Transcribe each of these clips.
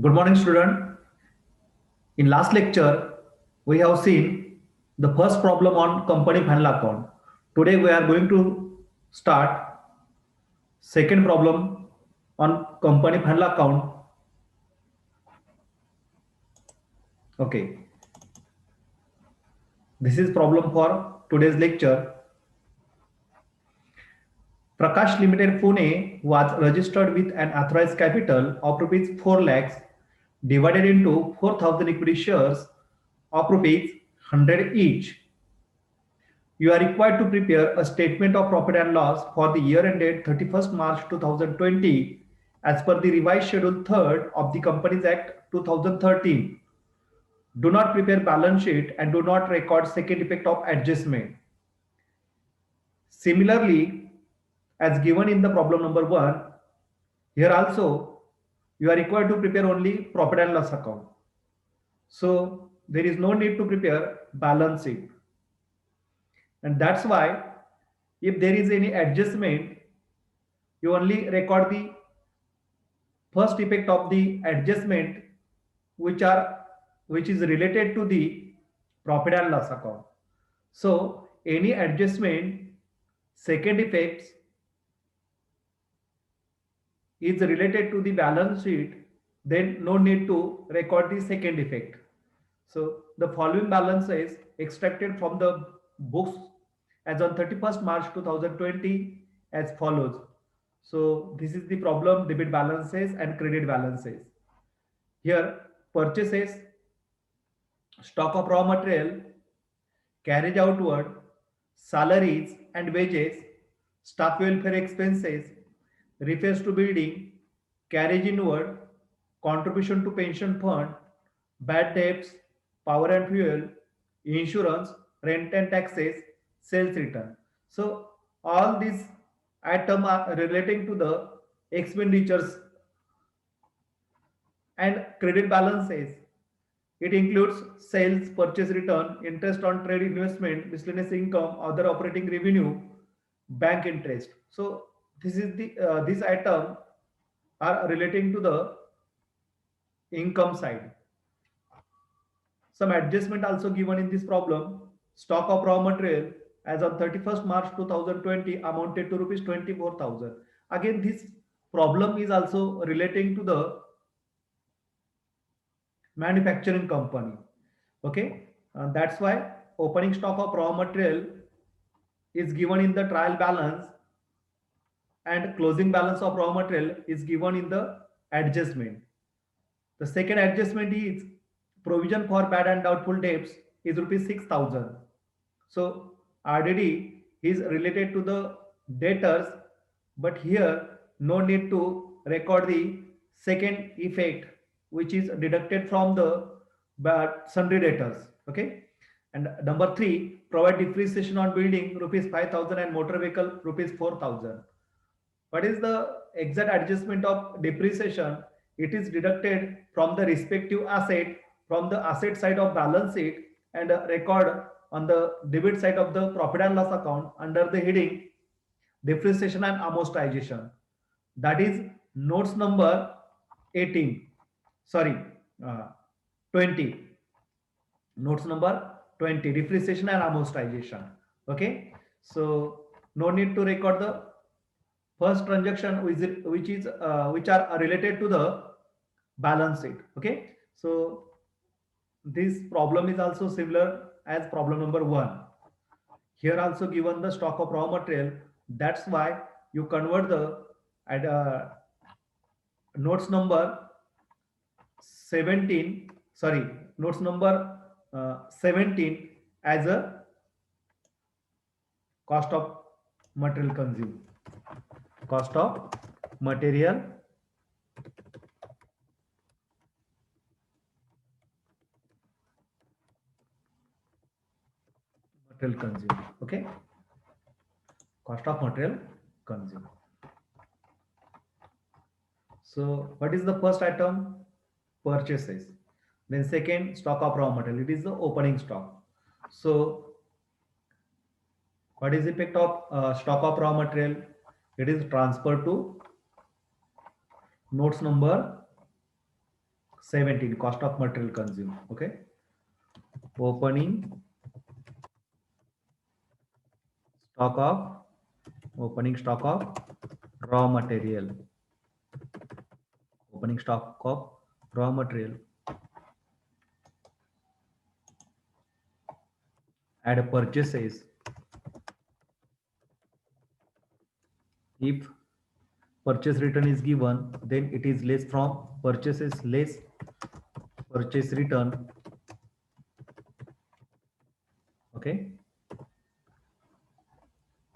Good morning, student. In last lecture, we have seen the first problem on company final account. Today, we are going to start second problem on company final account. Okay, this is problem for today's lecture. Prakash Limited Pune was registered with an authorized capital of rupees 4 lakhs divided into 4,000 equity shares of rupees 100 each. You are required to prepare a statement of profit and loss for the year ended 31st March 2020 as per the revised schedule 3rd of the Companies Act 2013. Do not prepare balance sheet and do not record second effect of adjustment. Similarly, as given in the problem number 1, here also you are required to prepare only profit and loss account. So there is no need to prepare balance sheet. And that's why if there is any adjustment, you only record the first effect of the adjustment which are which is related to the profit and loss account. So any adjustment second effects is related to the balance sheet, then no need to record the second effect. So the following balance is extracted from the books as on 31st March 2020 as follows. So this is the problem: debit balances and credit balances. Here purchases, stock of raw material, carriage outward, salaries and wages, staff welfare expenses, repairs to building, carriage inward, contribution to pension fund, bad debts, power and fuel, insurance, rent and taxes, sales return. So all these items are relating to the expenditures and credit balances. It includes sales, purchase return, interest on trade investment, miscellaneous income, other operating revenue, bank interest. So this is the this item are relating to the income side. Some adjustment also given in this problem. Stock of raw material as on 31st March 2020 amounted to rupees 24,000. Again, this problem is also relating to the manufacturing company. Okay, that's why opening stock of raw material is given in the trial balance and closing balance of raw material is given in the adjustment. The second adjustment is provision for bad and doubtful debts is rupees 6,000. So RDD is related to the debtors, but here no need to record the second effect which is deducted from the sundry debtors. Okay. And number 3, provide depreciation on building rupees 5,000 and motor vehicle rupees 4,000. What is the exact adjustment of depreciation? It is deducted from the respective asset from the asset side of balance sheet and record on the debit side of the profit and loss account under the heading depreciation and amortization. That is notes number 18. Sorry, uh, 20. Notes number 20, depreciation and amortization. Okay, so no need to record the first transaction which are related to the balance sheet. Okay, so this problem is also similar as problem number 1. Here also given the stock of raw material, that's why you convert the at notes number 17, sorry, notes number 17 as a cost of material consumed. Cost of material consumed. Okay, cost of material consumed. So what is the first item? Purchases. Then second, stock of raw material. It is the opening stock. So what is the effect of stock of raw material? It is transferred to notes number 17, cost of material consumed. Okay, opening stock of opening stock of raw material, opening stock of raw material at purchases. If purchase return is given, then it is less from purchases, less purchase return. Okay,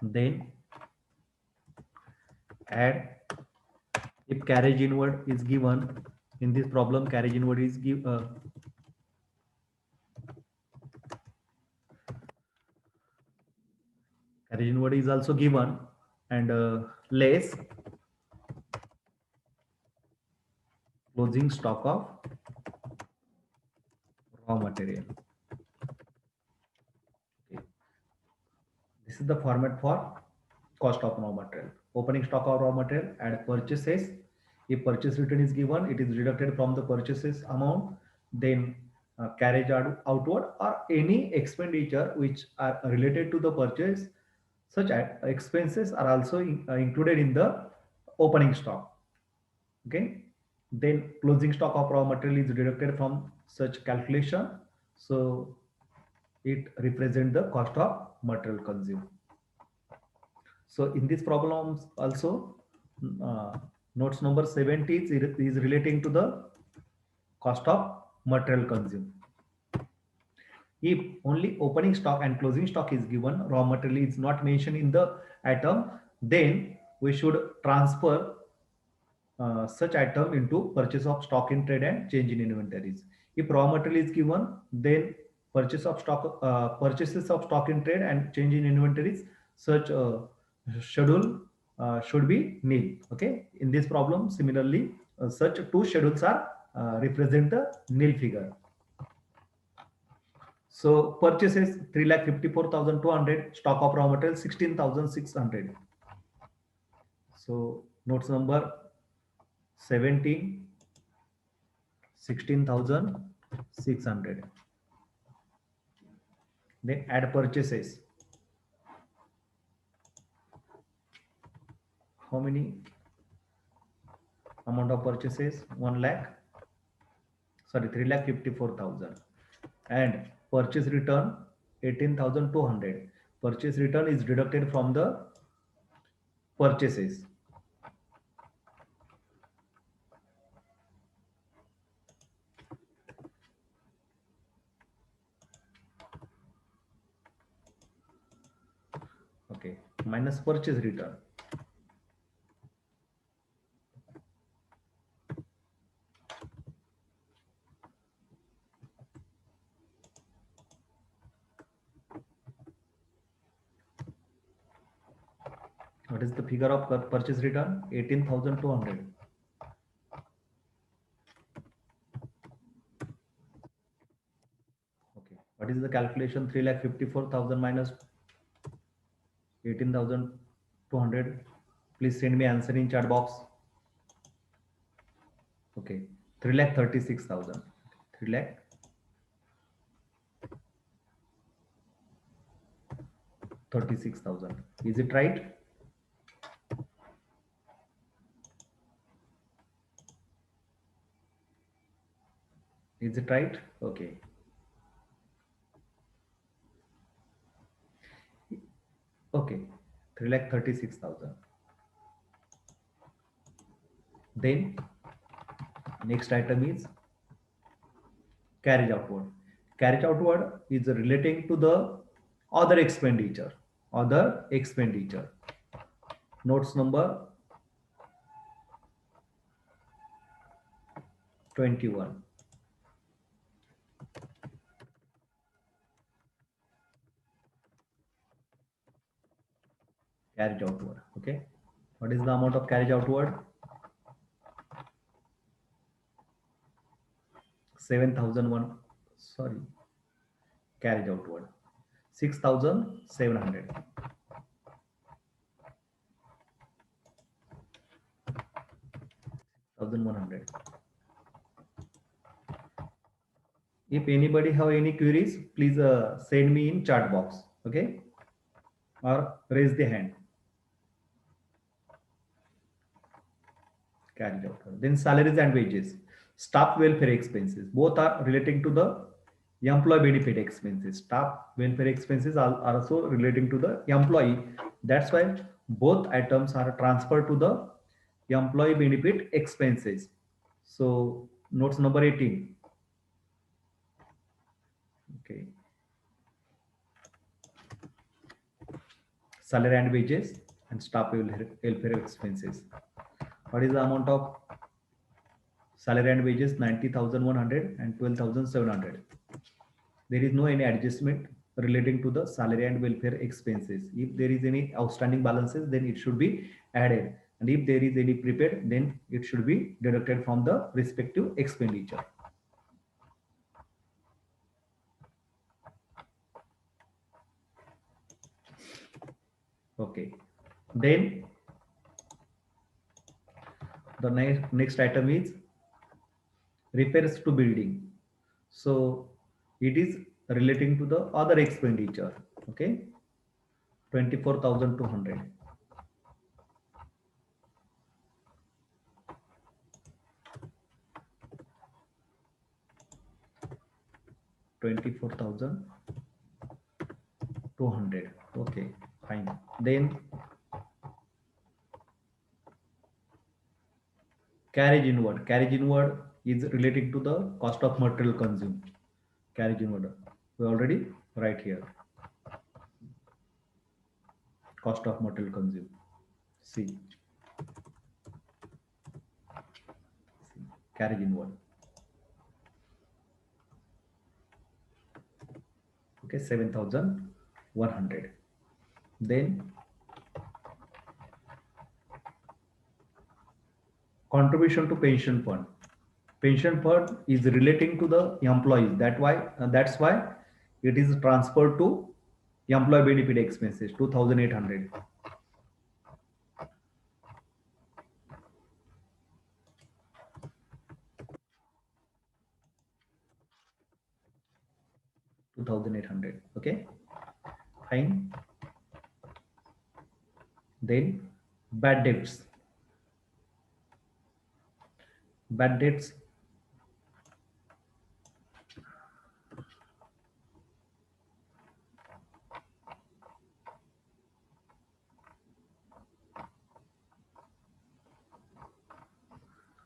then add, if carriage inward is given in this problem, carriage inward is carriage inward is also given, and less closing stock of raw material. Okay. This is the format for cost of raw material. Opening stock of raw material at purchases. If purchase return is given, it is deducted from the purchases amount. Then carriage outward, or any expenditure which are related to the purchase. Such expenses are also included in the opening stock. Okay. Then closing stock of raw material is deducted from such calculation. So it represents the cost of material consumed. So in these problems also, notes number 70 is relating to the cost of material consumed. If only opening stock and closing stock is given, raw material is not mentioned in the item, then we should transfer such item into purchase of stock in trade and change in inventories. If raw material is given, then purchases of stock in trade and change in inventories, such schedule should be nil. Okay, in this problem, similarly, such two schedules are represent the nil figure. So purchases 3,54,200, stock of raw material 16,600. So notes number 17, 16,600. Then add purchases. How many amount of purchases? 1 lakh, sorry, 3,54,000. And purchase return 18,200. Purchase return is deducted from the purchases. Okay, minus purchase return. What is the figure of purchase return? 18,200. Okay, what is the calculation? 3,54,000 minus 18,200. Please send me answer in chat box. Okay, 3,36,000. 3,36,000. Is it right? Is it right? Okay. Okay. 3,36,000. Then next item is carriage outward. Carriage outward is relating to the other expenditure. Other expenditure. Notes number 21. Carriage outward. Okay. What is the amount of carriage outward? 7,001. Sorry. Carriage outward. 6,700. 1,100. If anybody have any queries, please send me in chat box, okay, or raise the hand. Carried out. Then salaries and wages, staff welfare expenses, both are relating to the employee benefit expenses. Staff welfare expenses are also relating to the employee. That's why both items are transferred to the employee benefit expenses. So notes number 18. Okay. Salary and wages and staff welfare expenses. What is the amount of salary and wages? 90,100 and 12,700. There is no any adjustment relating to the salary and welfare expenses. If there is any outstanding balances, then it should be added. And if there is any prepaid, then it should be deducted from the respective expenditure. Okay. Then the next item is repairs to building. So it is relating to the other expenditure. Okay. 24,200. 24,200. Okay, fine. Then carriage inward. Carriage inward is relating to the cost of material consumed. Carriage inward. We already write here. Cost of material consumed. See. Carriage inward. Okay, 7,100. Then contribution to pension fund. Pension fund is relating to the employees. That's why it is transferred to employee benefit expenses, 2,800. 2,800. Okay, fine. Then bad debts. Bad debts.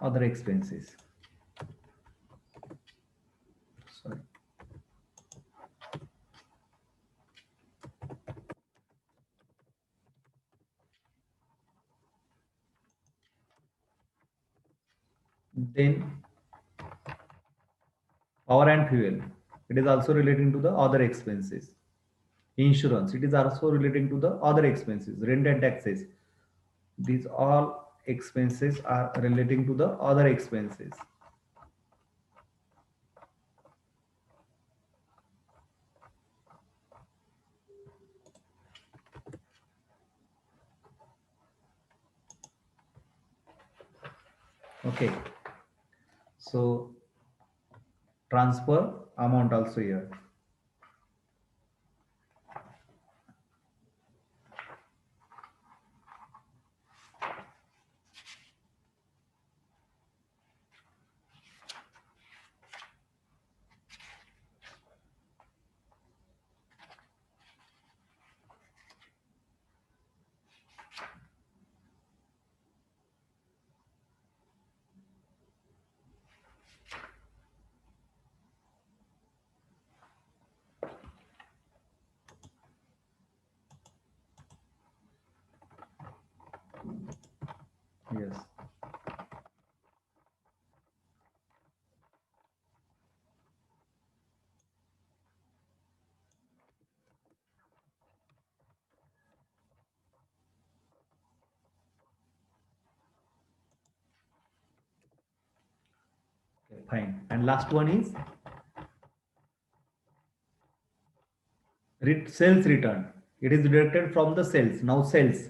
Other expenses. Sorry. Then power and fuel. It is also relating to the other expenses. Insurance. It is also relating to the other expenses. Rent and taxes. These all expenses are relating to the other expenses. Okay. So transfer amount also here. Yes. Okay, fine. And last one is sales return. It is deducted from the sales. Now sales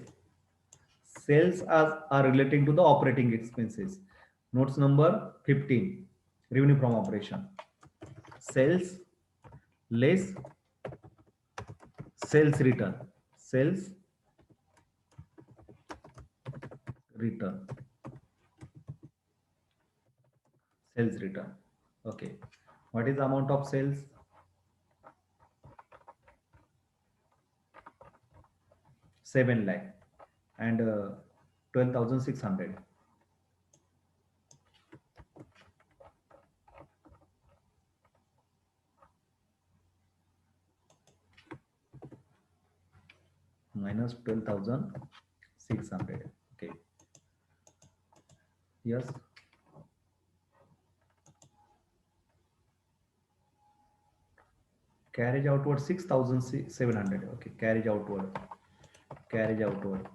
are relating to the operating expenses. Notes number 15, revenue from operation. sales less sales return, sales return, sales return. Okay, what is the amount of sales? 7 lakh and 12,600 minus 12,600. Okay, yes, carriage outward 6,700. Okay, carriage outward, carriage outward.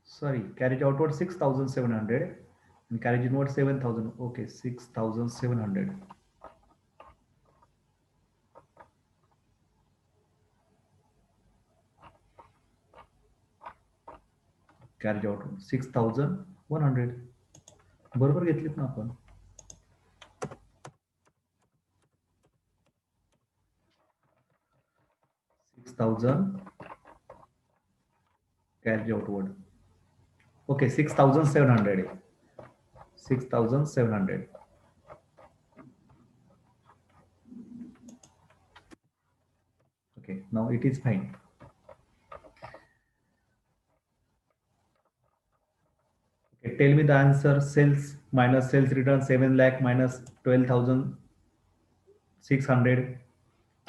Sorry, carriage outward 6,700 and carriage inward 7,000. Okay, 6,700. Carriage outward 6,100. बरोबर घेतलीत ना आपण. 6,000 carriage outward. Okay, 6,700. 6,700. Okay, now it is fine. Okay, tell me the answer. Sales minus sales return 7 lakh minus 12,600.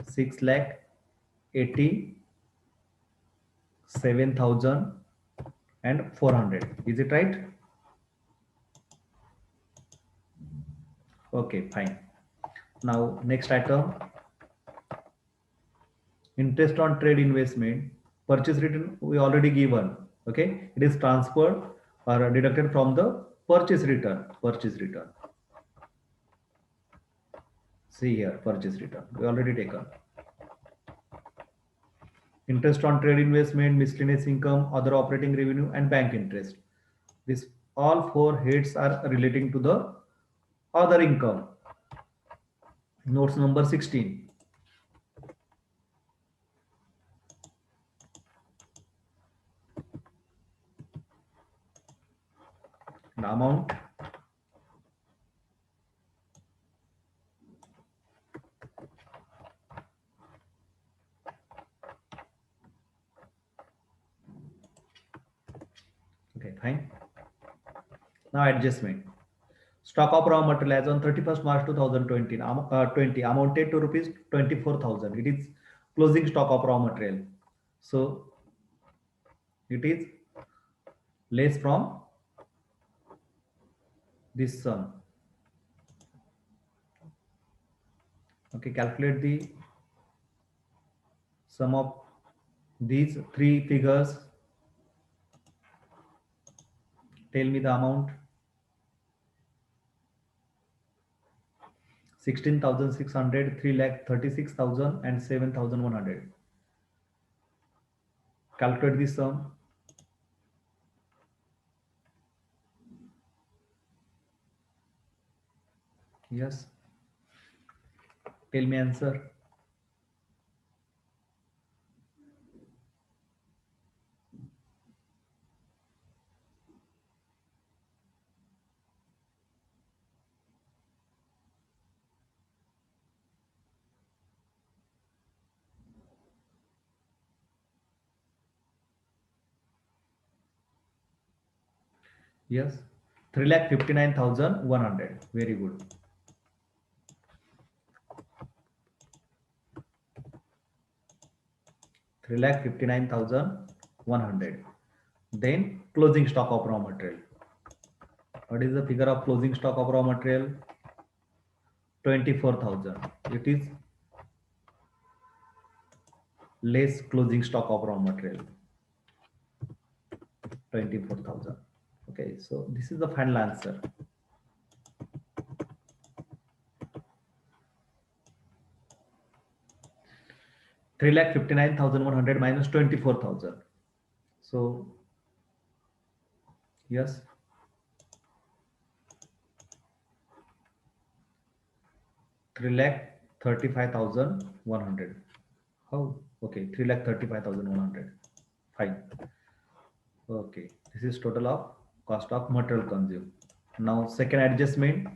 6 lakh 87,400. Is it right? Okay, fine. Now next item, interest on trade investment. Purchase return we already given. Okay, it is transferred or deducted from the purchase return. Purchase return. See here, purchase return. We already taken. Interest on trade investment, miscellaneous income, other operating revenue, and bank interest. This all four heads are relating to the other income. Notes number 16. The amount okay, fine. Now adjustment. Stock of raw material as on 31st March 2020 amounted to rupees 24,000. It is closing stock of raw material. So it is less from this sum. Okay, calculate the sum of these three figures. Tell me the amount. 16,600, 3,36,000 and 7,100. Calculate this sum. Yes. Tell me answer. Yes. 3,59,100. Very good. 3,59,100. Then closing stock of raw material. What is the figure of closing stock of raw material? 24,000. It is less closing stock of raw material. 24,000. Okay, so this is the final answer. 3,59,100 minus 24,000. So yes, 3,35,100. How? Okay, 3,35,100. Fine. Okay, this is total of cost of material consumed. Now, second adjustment,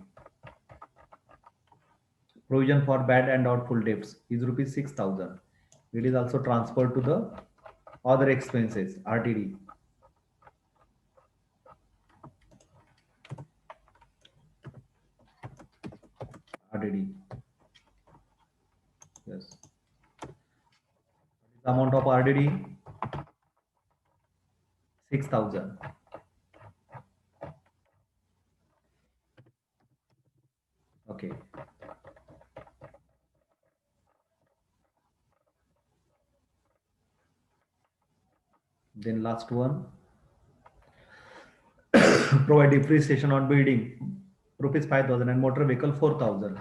provision for bad and doubtful debts is rupees 6,000. It is also transferred to the other expenses, RTD. RTD. Yes. The amount of RTD 6,000. Okay. Then last one, provide depreciation on building rupees 5,000 and motor vehicle 4,000.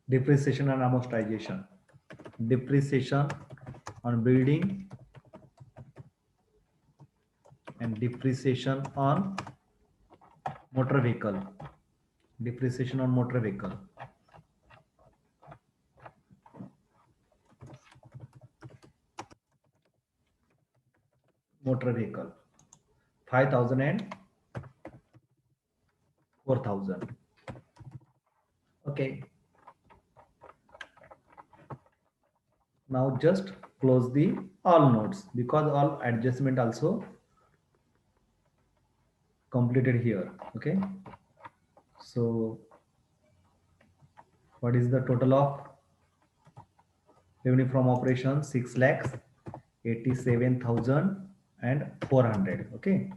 Depreciation and amortization. Depreciation on building and depreciation on motor vehicle. Depreciation on motor vehicle. Motor vehicle 5,000 and 4,000. Okay. Now just close the all notes because all adjustment also completed here. Okay. So what is the total of revenue from operations? 6,87,400. Okay.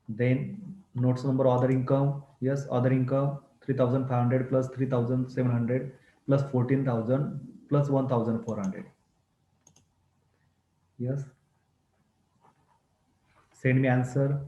Then notes number other income. Yes, other income 3,500 plus 3,700 plus 14,000 plus 1,400. Yes. Send me answer.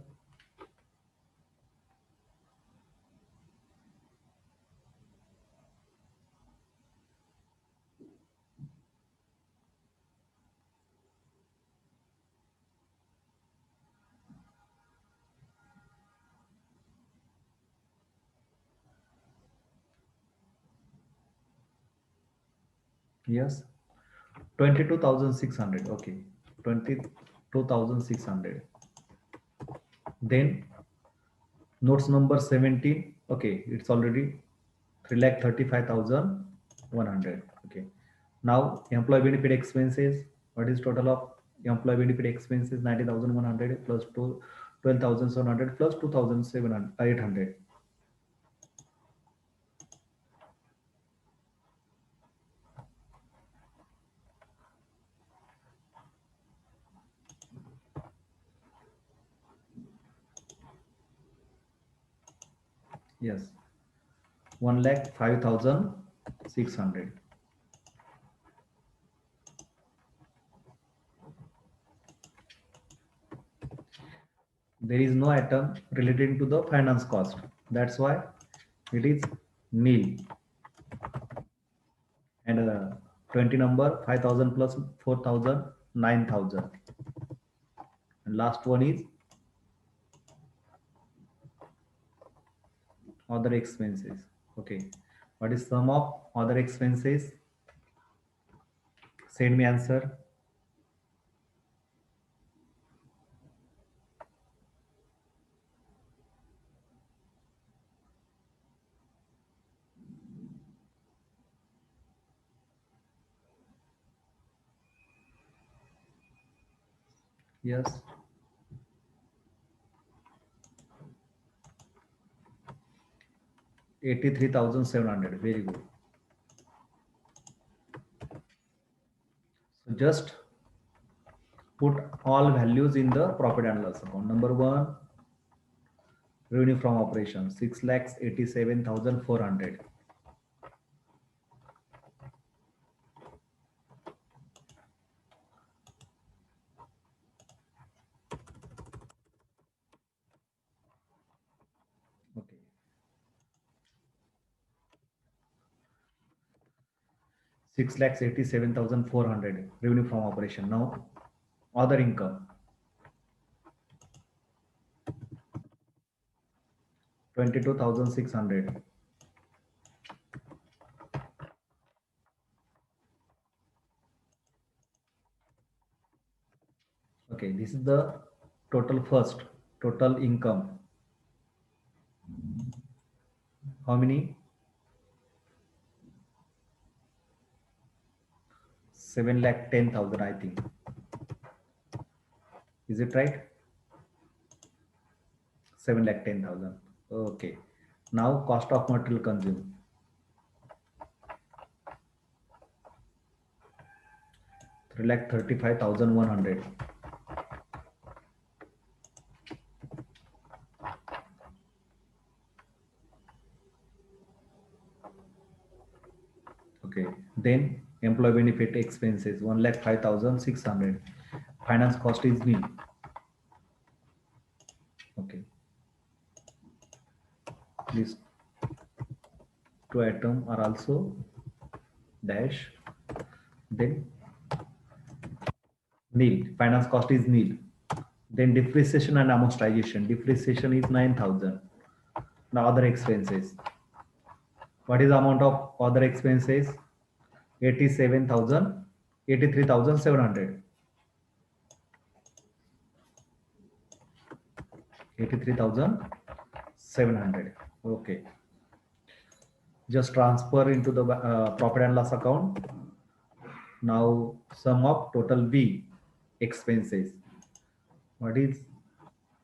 Yes. 22,600. Okay. 22,600. Then notes number 17. Okay. It's already 3,35,100. Okay. Now employee benefit expenses. What is total of employee benefit expenses? 90,100 plus 12,700 plus 2,800. Yes. 1,05,600. There is no item relating to the finance cost. That's why it is nil. And 20 number 5,000 plus 4,000 9,000. And last one is other expenses. Okay. What is sum of other expenses? Send me answer. Yes. 83,700. Very good. So just put all values in the profit and loss account. Number one, revenue from operations 6,87,400. Okay. 6,87,400 revenue from operation. Now other income 22,600. Okay, this is the total first, total income. How many? 7,10,000, I think. Is it right? 7,10,000. Okay. Now cost of material consumed. 3,35,100. Okay. Then employee benefit expenses 1,05,600. Finance cost is nil. Okay. These two items are also dash. Then nil. Finance cost is nil. Then depreciation and amortization. Depreciation is 9,000. Now other expenses. What is the amount of other expenses? 87,000, 83,700. 83,700. Okay. Just transfer into the profit and loss account. Now sum of total B expenses. What is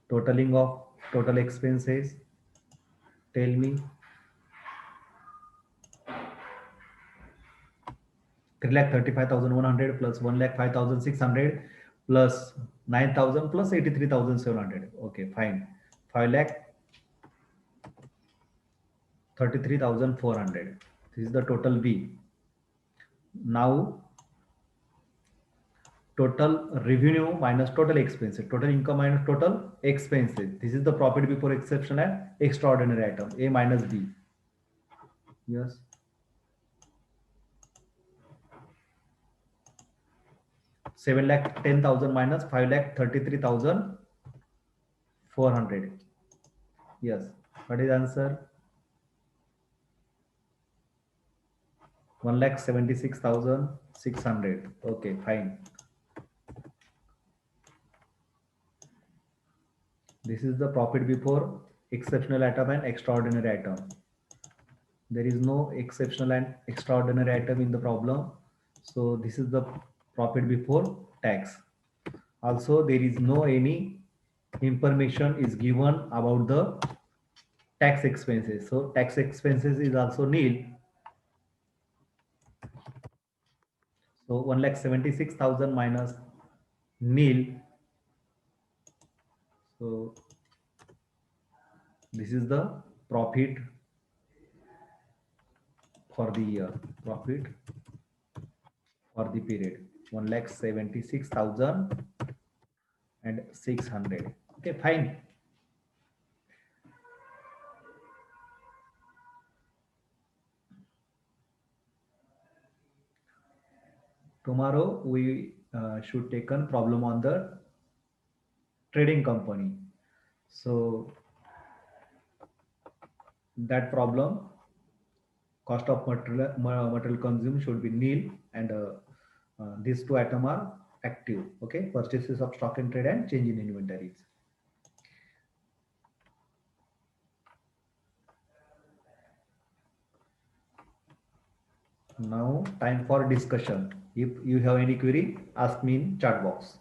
totaling of total expenses? Tell me. 3,35,100 plus 1,05,600 plus 9,000 plus 83,700. Okay, fine. 5,33,400. This is the total B. Now total revenue minus total expenses, total income minus total expenses. This is the profit before exception and extraordinary item, A minus B. Yes. 7,10,000 minus 5,33,400. Yes. What is answer? 1,76,600. Okay, fine. This is the profit before exceptional item and extraordinary item. There is no exceptional and extraordinary item in the problem. So this is the profit before tax. Also, there is no any information is given about the tax expenses. So tax expenses is also nil. So 1,76,000 minus nil. So this is the profit for the year. Profit for the period 1,76,600. Okay, fine. Tomorrow we should take a problem on the trading company. So that problem, cost of material consumed should be nil, and these two items are active. Okay, purchases of stock in trade and change in inventories. Now time for discussion. If you have any query, ask me in chat box.